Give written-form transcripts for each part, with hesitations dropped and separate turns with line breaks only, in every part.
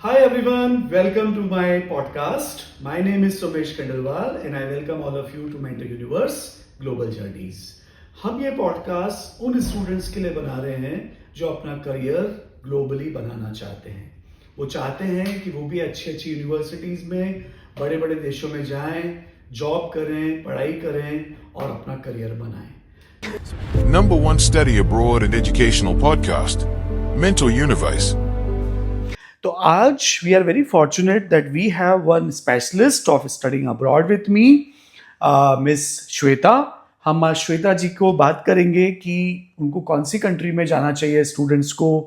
Hi everyone, welcome to my podcast. My name is Somesh Khandelwal and I welcome all of you to Mentor Universe Global Journeys. हम ये podcast उन students के लिए बना रहे हैं जो अपना करियर ग्लोबली बनाना चाहते हैं. वो चाहते हैं कि वो भी अच्छी अच्छी यूनिवर्सिटीज़ में बड़े बड़े देशों में जाएं, जॉब करें, पढ़ाई करें और अपना करियर बनाएं.
Number one study abroad and educational podcast, Mental Universe.
तो आज we are very fortunate that we have one specialist of studying abroad with me, miss Shweta. हम आज श्वेता जी को बात करेंगे कि उनको कौन सी कंट्री में जाना चाहिए, स्टूडेंट्स को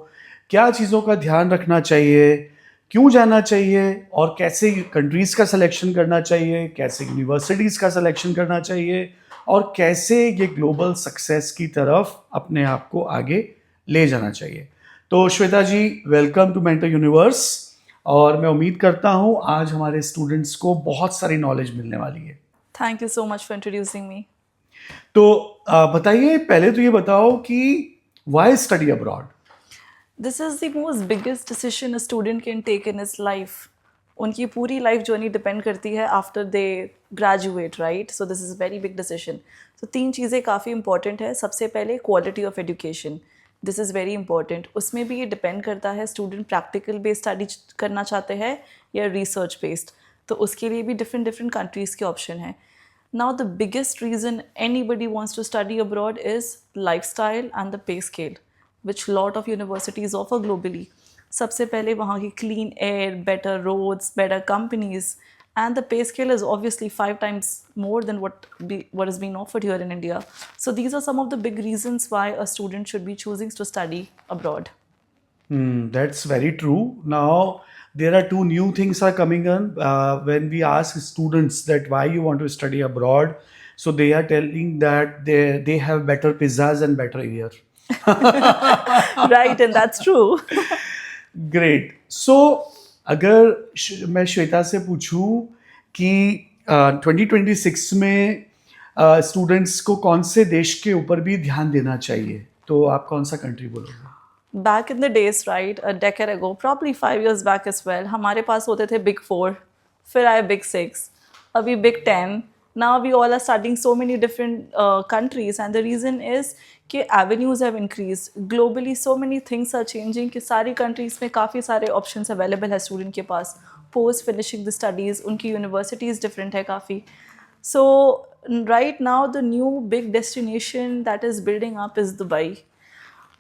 क्या चीज़ों का ध्यान रखना चाहिए, क्यों जाना चाहिए और कैसे कंट्रीज़ का सिलेक्शन करना चाहिए, कैसे यूनिवर्सिटीज़ का सिलेक्शन करना चाहिए और कैसे ये ग्लोबल सक्सेस की तरफ अपने आप को आगे ले जाना चाहिए. तो श्वेता जी, वेलकम टू मेंटर यूनिवर्स. और मैं उम्मीद करता हूँ आज हमारे स्टूडेंट्स को बहुत सारी नॉलेज मिलने वाली है.
Thank you so much for introducing me.
तो बताइए, पहले तो ये बताओ कि why study abroad.
This is the most biggest decision a student can take in his life. उनकी पूरी लाइफ जर्नी डिपेंड करती है after they graduate, right? So this is very big decision. तो 3 चीज़ें काफ़ी इंपॉर्टेंट है. सबसे पहले quality of education, this is very important. उसमें भी ये डिपेंड करता है स्टूडेंट प्रैक्टिकल बेस्ड स्टडी करना चाहते हैं या रिसर्च बेस्ड. तो उसके लिए भी डिफरेंट कंट्रीज़ के ऑप्शन हैं. Now the biggest reason anybody wants to study abroad is lifestyle and the pay scale which lot of universities offer globally. सबसे पहले वहाँ की clean air, better roads, better companies, and the pay scale is obviously 5 times more than what is being offered here in India. So these are some of the big reasons why a student should be choosing to study abroad.
That's very true. Now there are 2 new things are coming on when we ask students that why you want to study abroad. So they are telling that they have better pizzas and better air.
Right, and that's true.
Great. So अगर मैं श्वेता से पूछूं कि 2026 में students को कौन से देश के ऊपर भी ध्यान देना चाहिए, तो आप कौन सा कंट्री बोलोगे?
Back in the days, right, a decade ago, probably 5 years back as well, हमारे पास होते थे Big 4, फिर आए Big 6, अभी Big 10. Now we all are studying so many different countries, and the reason is कि avenues have increased. Globally so many things are changing कि सारी countries में काफ़ी सारे options available है student के पास. Post finishing the studies, उनकी universities different है काफ़ी. So right now the new big destination that is building up is Dubai.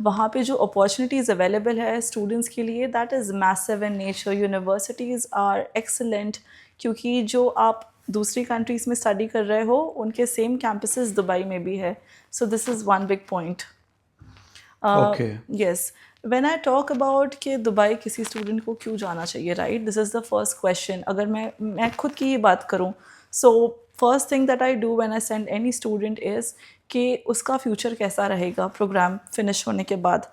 वहाँ पे जो अपॉर्चुनिटीज़ अवेलेबल है स्टूडेंट्स के लिए, that is massive in nature. Universities are excellent क्योंकि जो आप दूसरी कंट्रीज़ में स्टडी कर रहे हो उनके सेम कैंपसेस दुबई में भी है. So this is one big point. Yes, when I talk about कि दुबई किसी स्टूडेंट को क्यों जाना चाहिए, right, this is the first question. अगर मैं खुद की ये बात करूँ, so first thing that I do when I send any student is कि उसका फ्यूचर कैसा रहेगा प्रोग्राम फिनिश होने के बाद.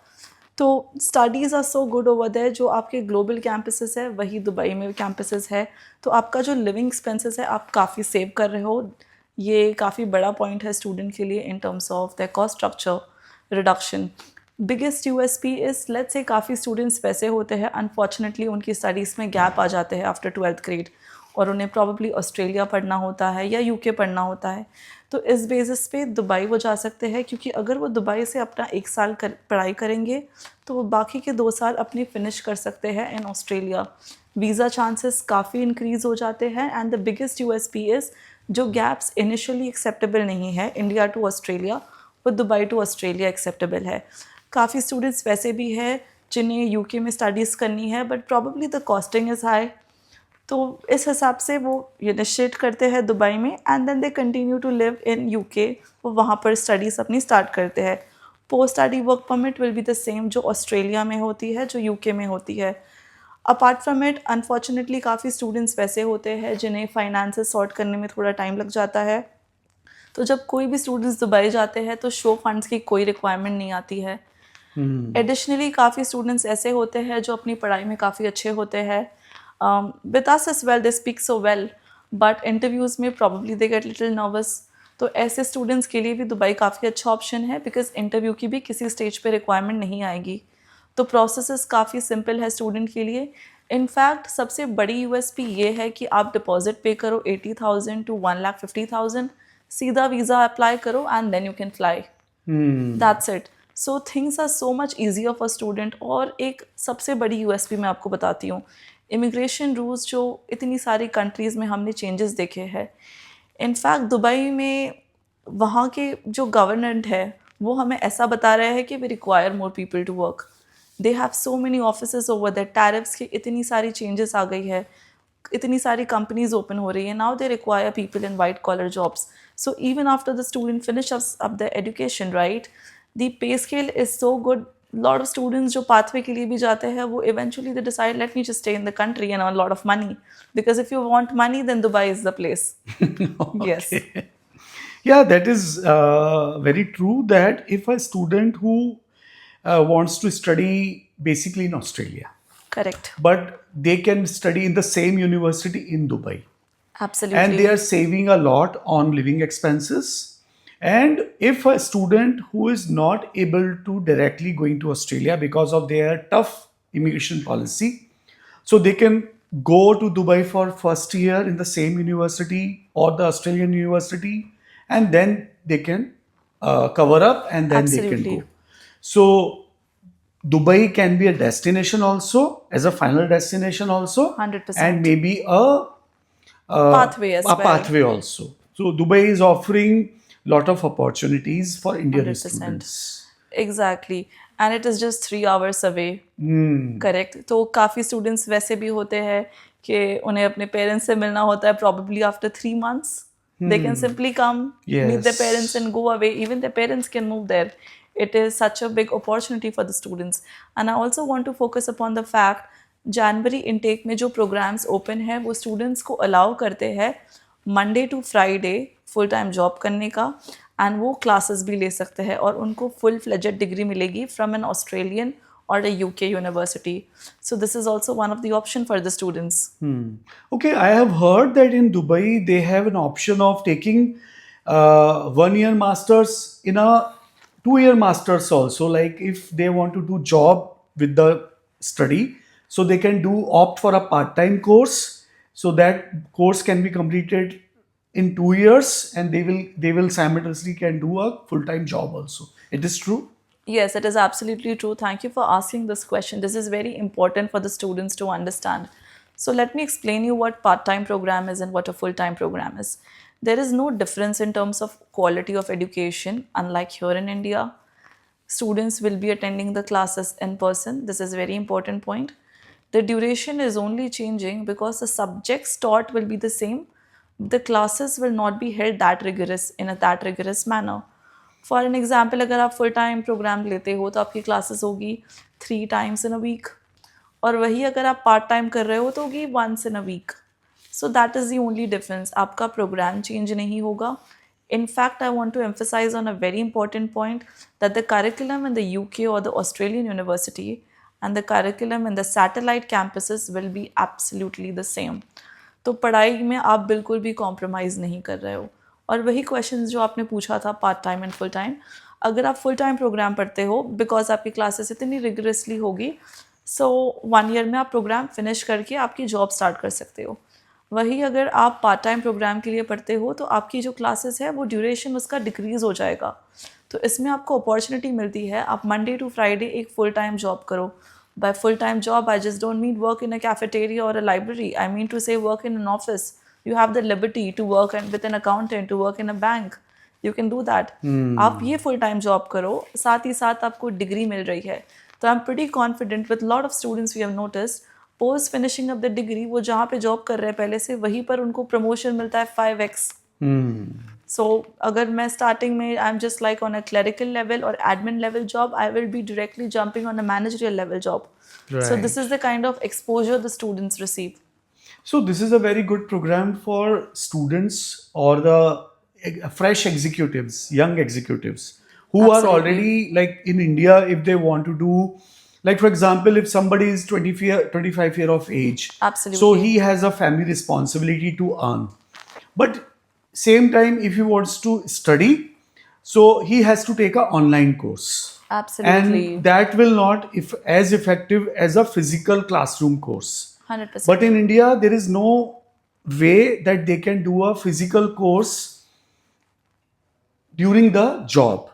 तो studies are so good over there. जो आपके ग्लोबल कैंपसेस है वही दुबई में कैंपसेस है. तो आपका जो लिविंग एक्सपेंसेस है आप काफ़ी सेव कर रहे हो. ये काफ़ी बड़ा पॉइंट है स्टूडेंट के लिए in terms of the cost structure reduction. Biggest USP is, let's say काफ़ी स्टूडेंट्स वैसे होते हैं अनफॉर्चुनेटली उनकी स्टडीज़ में गैप आ जाते हैं आफ्टर 12th ग्रेड और उन्हें प्रॉबली ऑस्ट्रेलिया पढ़ना होता है या यूके पढ़ना होता है. तो इस बेसिस पे दुबई वो जा सकते हैं क्योंकि अगर वो दुबई से अपना 1 साल पढ़ाई करेंगे तो वो बाकी के 2 साल अपनी फिनिश कर सकते हैं इन ऑस्ट्रेलिया. वीज़ा चांसेस काफ़ी इंक्रीज़ हो जाते हैं. And the biggest USP is जो गैप्स इनिशियली एक्सेप्टेबल नहीं है इंडिया टू ऑस्ट्रेलिया, वो दुबई टू ऑस्ट्रेलिया एक्सेप्टेबल है. काफ़ी स्टूडेंट्स वैसे भी हैं जिन्हें यूके में स्टडीज़ करनी है but probably the costing is high. तो इस हिसाब से वो इनिशिएट करते हैं दुबई में and then they continue to live in UK. वो वहाँ पर स्टडीज़ अपनी स्टार्ट करते हैं. Post study work permit will be the same जो ऑस्ट्रेलिया में होती है, जो यूके में होती है. अपार्ट फ्रॉम इट अनफॉर्चुनेटली काफ़ी स्टूडेंट्स वैसे होते हैं जिन्हें फाइनेंसेस सॉर्ट करने में थोड़ा टाइम लग जाता है. तो जब कोई भी स्टूडेंट्स दुबई जाते हैं तो शो फंड्स की कोई रिक्वायरमेंट नहीं आती है. एडिशनली काफ़ी स्टूडेंट्स ऐसे होते हैं जो अपनी पढ़ाई में काफ़ी अच्छे होते हैं. With us as well, they speak so well, but interviews में probably they get little nervous. तो ऐसे स्टूडेंट्स के लिए भी दुबई काफ़ी अच्छा ऑप्शन है बिकॉज इंटरव्यू की भी किसी स्टेज पे रिक्वायरमेंट नहीं आएगी. तो प्रोसेस काफ़ी सिंपल है स्टूडेंट के लिए. इनफैक्ट सबसे बड़ी यूएसपी ये है कि आप डिपॉजिट पे करो 80,000 to 1,50,000, सीधा वीज़ा अप्लाई करो and then you can fly. That's it. So things are so much easier for student. और एक सबसे बड़ी यूएसपी मैं आपको बताती हूँ, इमिग्रेशन रूल्स जो इतनी सारी कंट्रीज़ में हमने चेंजेस देखे हैं. इनफैक्ट दुबई में वहाँ के जो गवर्नमेंट है वो हमें ऐसा बता रहे हैं कि we require more people to work. They have so many offices over that. Tariffs की इतनी सारी चेंजेस आ गई है, इतनी सारी कंपनीज ओपन हो रही है. Now they require people in white collar jobs. So even after the student finish up the education, right, the pay scale is so good. Lot of students जो पाथवे के लिए भी जाते हैं वो eventually they decide let me just stay in the country and earn lot of money, because if you want money then Dubai is the place. Yes.
Yeah, that is very true. That if a student who wants to study basically in Australia,
Correct.
but they can study in the same university in Dubai,
Absolutely.
and they are saving a lot on living expenses. And if a student who is not able to directly going to Australia because of their tough immigration policy, so they can go to Dubai for first year in the same university or the Australian university, and then they can cover up and then they
Absolutely.
can go. So Dubai can be a destination also, as a final destination also,
100%.
and maybe a
Pathway as
a
well.
pathway also. So Dubai is offering lot of opportunities for Indian
100%.
students.
Exactly. And it is just 3 hours away. Correct. तो काफ़ी students वैसे भी होते हैं कि उन्हें अपने parents से मिलना होता है probably after 3 months. They can simply come, meet their
Yes.
parents and go away. Even their parents can move there. It is such a big opportunity for the students. And I also want to focus upon the fact January intake में जो programmes open है वो students को allow करते हैं Monday to Friday full time job करने का, and वो क्लासेस भी ले सकते हैं और उनको फुल फ्लेजेड डिग्री मिलेगी from an Australian or a UK university. So this is also one of the option for the students.
Okay, I have heard that in Dubai they have an option of taking 1 year masters in a 2 year masters also. Like if they want to do job with the study, so they can do opt for a part-time course. So that course can be completed in 2 years, and they will simultaneously can do a full-time job also. It is true.
Yes, it is absolutely true. Thank you for asking this question. This is very important for the students to understand. So let me explain you what part-time program is and what a full-time program is. There is no difference in terms of quality of education, unlike here in India. Students will be attending the classes in person. This is a very important point. The duration is only changing because the subjects taught will be the same. The classes will not be held that rigorous manner. For an example, अगर आप full time programme लेते हो तो आपकी classes होगी 3 times in a week, और वही अगर आप पार्ट टाइम कर रहे हो तो होगी 1 in a week. So that is the only difference. आपका प्रोग्राम चेंज नहीं होगा. In fact, I want to emphasize on a very important point that the curriculum in the UK or the Australian university and the curriculum in the satellite campuses will be absolutely the same. तो पढ़ाई में आप बिल्कुल भी compromise नहीं कर रहे हो. और वही क्वेश्चन जो आपने पूछा था part time and full time, अगर आप फुल टाइम प्रोग्राम पढ़ते हो बिकॉज आपकी क्लासेस इतनी रिगरसली होगी, सो 1 year में आप प्रोग्राम फिनिश करके आपकी जॉब स्टार्ट कर सकते हो. वही अगर आप पार्ट टाइम प्रोग्राम के लिए पढ़ते हो तो आपकी जो क्लासेस है वो ड्यूरेशन उसका डिक्रीज़ हो जाएगा. तो इसमें आपको अपॉर्चुनिटी मिलती है आप मंडे टू फ्राइडे एक फुल टाइम जॉब करो. By full time job I just don't mean work in a cafeteria और a library. I mean to say work in an office. You have the liberty to work with an accountant, to work in a bank. You can do that. आप ये full time job करो, साथ ही साथ आपको degree मिल रही है. तो I'm pretty confident with lot of students we have noticed, post finishing of the degree, वो जहाँ पे जॉब कर रहे हैं पहले से वहीं पर उनको प्रमोशन मिलता है 5x. So अगर मैं starting में I'm just like on a clerical level or admin level job, I will be directly jumping on a managerial level job. So
Right.
this is the kind of exposure the students receive.
So this is a very good program for students or the fresh executives, young executives who are
Absolutely.
already like in India. If they want to do, like for example, if somebody is 25 year of age,
Absolutely.
so he has a family responsibility to earn. But same time, if he wants to study, so he has to take an online course.
Absolutely.
And that will not if as effective as a physical classroom course.
100%.
But in India, there is no way that they can do a physical course during the job.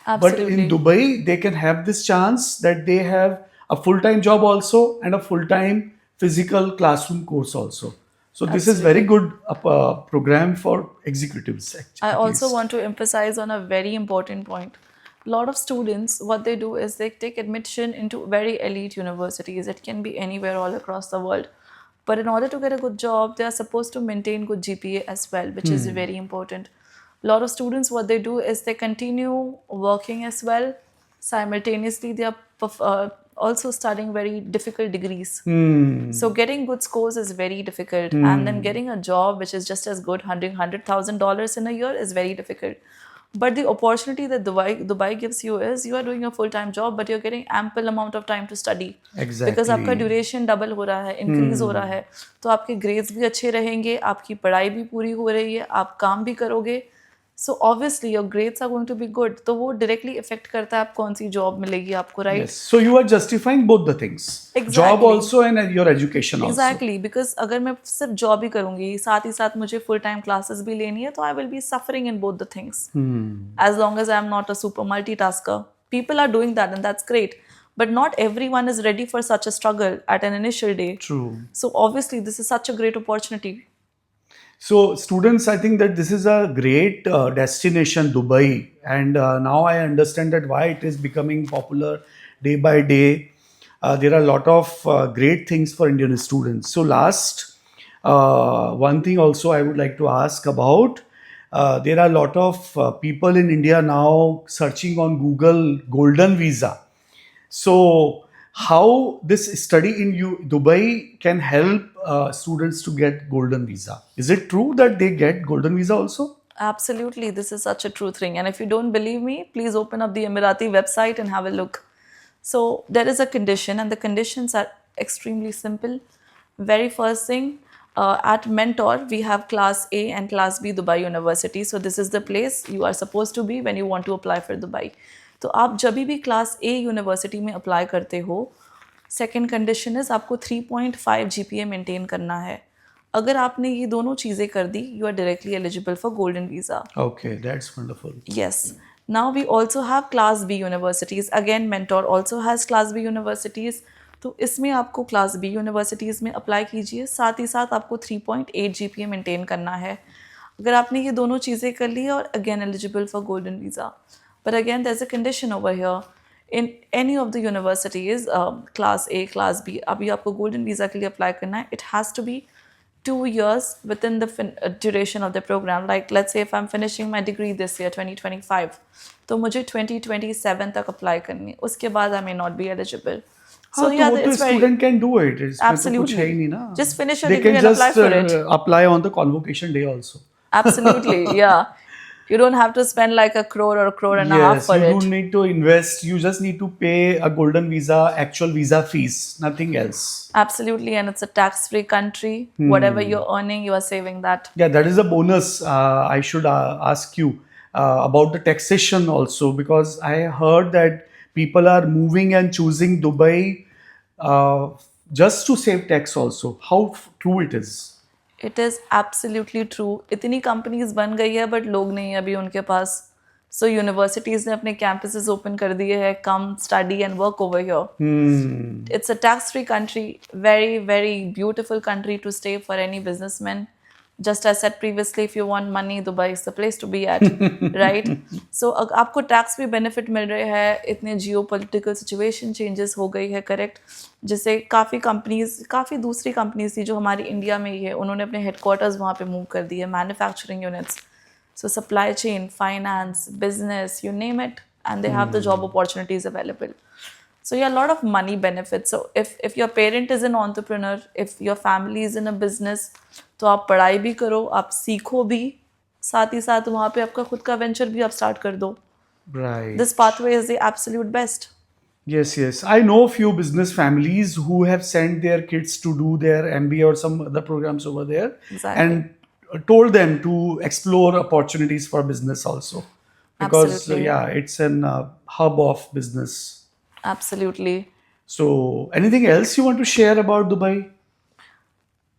But in
Absolutely.
Dubai, they can have this chance that they have a full-time job also and a full-time physical classroom course also. So this is very
Absolutely.
good program for executives
I
at
also
least.
want to emphasize on a very important point. A lot of students, what they do is they take admission into very elite universities. It can be anywhere all across the world. But in order to get a good job, they are supposed to maintain good GPA as well, which is very important. A lot of students, what they do is they continue working as well. Simultaneously, they are also studying very difficult degrees. So getting good scores is very difficult, and then getting a job which is just as good, $100,000 in a year, is very difficult. But the opportunity that Dubai gives you is you are doing a full-time job, but you're getting ample amount of time to study. Because आपका
Exactly.
Duration double हो रहा है, increase हो रहा है, तो आपके grades भी अच्छे रहेंगे, आपकी पढ़ाई भी पूरी हो रही है, आप काम भी करोगे. So obviously your grades are going to be good. तो वो डायरेक्टली इफेक्ट करता है आप कौन सी जॉब मिलेगी आपको, right?
Yes. So you are justifying both the things. Job
Exactly.
also and your education also.
Exactly because अगर मैं सिर्फ जॉब ही करूंगी, साथ ही साथ मुझे फुल टाइम क्लासेस भी लेनी है, तो I will be suffering in both the things. As long as I am not a super multitasker. People are doing that and that's great, but not everyone is ready for such a struggle at an initial day.
True.
So obviously this is such a great opportunity.
So students, I think that this is a great destination, Dubai, and now I understand that why it is becoming popular day by day. There are a lot of great things for Indian students. So last, one thing also I would like to ask about. There are a lot of people in India now searching on Google golden visa. So, how this study in Dubai can help students to get golden visa? Is it true that they get golden visa also?
Absolutely, this is such a true thing. And if you don't believe me, please open up the Emirati website and have a look. So there is a condition, and the conditions are extremely simple. Very first thing, at Mentor, we have Class A and Class B Dubai University. So this is the place you are supposed to be when you want to apply for Dubai. तो आप जब भी class ए university में apply करते हो, second condition is आपको 3.5 GPA maintain करना है. अगर आपने ये दोनों चीज़ें कर दी, you are directly eligible for golden visa.
Okay, that's wonderful.
Yes. Now we also have Class B universities. Again, Mentor also has Class B universities. तो इसमें आपको Class B universities में अप्लाई कीजिए, साथ ही साथ आपको 3.8 GPA मेंटेन करना है. अगर आपने ये दोनों चीज़ें कर ली, और again eligible for golden visa. But again, there's a condition over here. In any of the universities, Class A, Class B, अभी आपको golden visa के लिए apply करना है. It has to be 2 years within the duration of the program. Like let's say if I'm finishing my degree this year, 2025, तो मुझे 2027 तक apply करनी है. उसके बाद I may not be eligible.
हाँ, तो वो तो student can do it. इसमें तो कुछ है ही नहीं ना.
Just finish your
They
degree
can
and apply
just
for it.
apply on the convocation day also.
Absolutely, yeah. You don't have to spend like a crore or a crore and a half
Yes,
for
you
it.
don't need to invest. You just need to pay a golden visa, actual visa fees, nothing else.
Absolutely, and it's a tax-free country. Whatever you're earning, you are saving that.
Yeah, that is a bonus. I should ask you about the taxation also, because I heard that people are moving and choosing Dubai uh, just to save tax also. How true it is?
It is absolutely true. इतनी companies बन गई है, but लोग नहीं है अभी उनके पास. सो universities ने अपने कैंपसेस ओपन कर दिए हैं. Come study and work over here. It's a tax free country. Very very beautiful country to stay for any businessman. Just as said previously, if you want money, Dubai is the place to be at, right? So आपको tax भी benefit मिल रहे हैं. इतने geo political situation changes हो गई है, correct, जिससे काफ़ी दूसरी कंपनीज थी जो हमारी इंडिया में ही है, उन्होंने अपने हेडक्वार्टर्स वहाँ पे मूव कर दिए, manufacturing units. So supply chain, finance, business, you name it, and they have the job opportunities available. So yeah, a lot of money benefits. So if your parent is an entrepreneur, if your family is in a business, तो आप पढ़ाई भी करो, आप सीखो भी, साथ ही साथ वहाँ पे आपका खुद का वेंचर भी आप स्टार्ट कर दो.
Right.
This pathway is the absolute best.
Yes, yes. I know few business families who have sent their kids to do their MBA or some other programs over there,
Exactly.
and told them to explore opportunities for business also, because
Absolutely.
yeah, it's an hub of business.
Absolutely.
So, anything else you want to share about Dubai?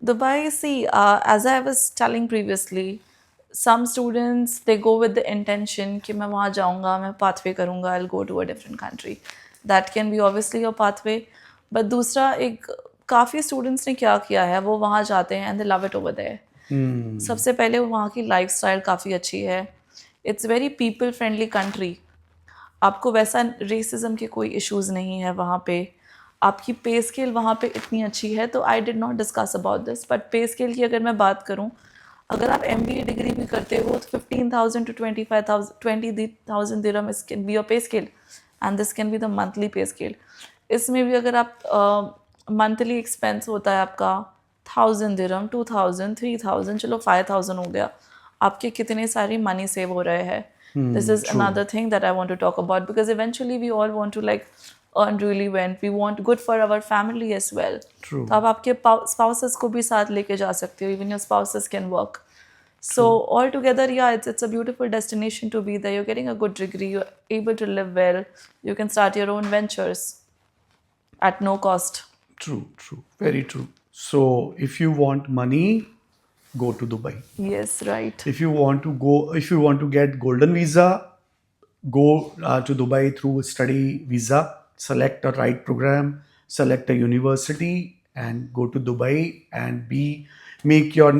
Dubai, see, as I was telling previously, some students they go with the intention कि मैं वहाँ जाऊँगा, मैं pathway करूँगा, I'll go to a different country. That can be obviously a pathway. But दूसरा एक काफ़ी students ने क्या किया है, वो वहाँ जाते हैं and they love it over there. सबसे पहले वहाँ की लाइफस्टाइल काफ़ी अच्छी है. It's very people friendly country. आपको वैसा रेसिज्म के कोई इश्यूज़ नहीं है वहाँ पे. आपकी पे स्केल वहाँ पे इतनी अच्छी है, तो I did not discuss about this, but पे स्केल की अगर मैं बात करूँ, अगर आप MBA डिग्री भी करते हो तो 15,000 to 20,000 dirham can be your पे scale and this can be the monthly पे स्केल. इसमें भी अगर आप मंथली एक्सपेंस होता है आपका 1,000 dirham, 2,000, 3,000, चलो 5,000 हो गया, आपके कितने सारी मनी सेव हो रहे हैं. This is another thing that I want to talk about, because eventually we all want to like earn really well. We want good for our family as well.
True.
तो आप आपके spouses को भी साथ लेके जा सकते हो. Even your spouses can work. So altogether, yeah, it's a beautiful destination to be there. You're getting a good degree. You're able to live well. You can start your own ventures at no cost.
True, very true. So if you want money, go to Dubai.
Yes, right.
If you want to get golden visa, go to Dubai through study visa. Select a right program, select a university, and go to Dubai and make your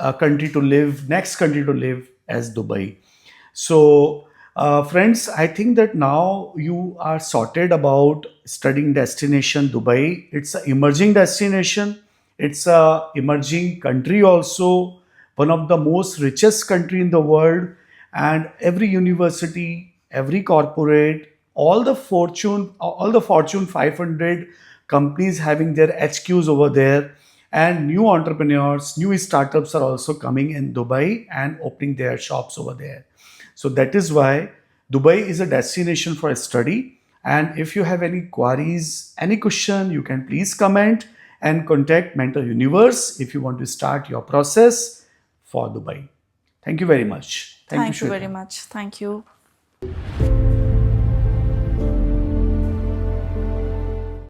next country to live as Dubai. So, friends, I think that now you are sorted about studying destination Dubai. It's an emerging destination. It's a emerging country also, one of the most richest country in the world, and every university, every corporate, all the Fortune 500 companies having their HQs over there, and new entrepreneurs, new startups are also coming in Dubai and opening their shops over there. So that is why Dubai is a destination for study. And if you have any queries, any question, you can please comment and contact Mentor Universe if you want to start your process for Dubai. Thank you very much.
Thank you
Shweta.
very much. Thank you.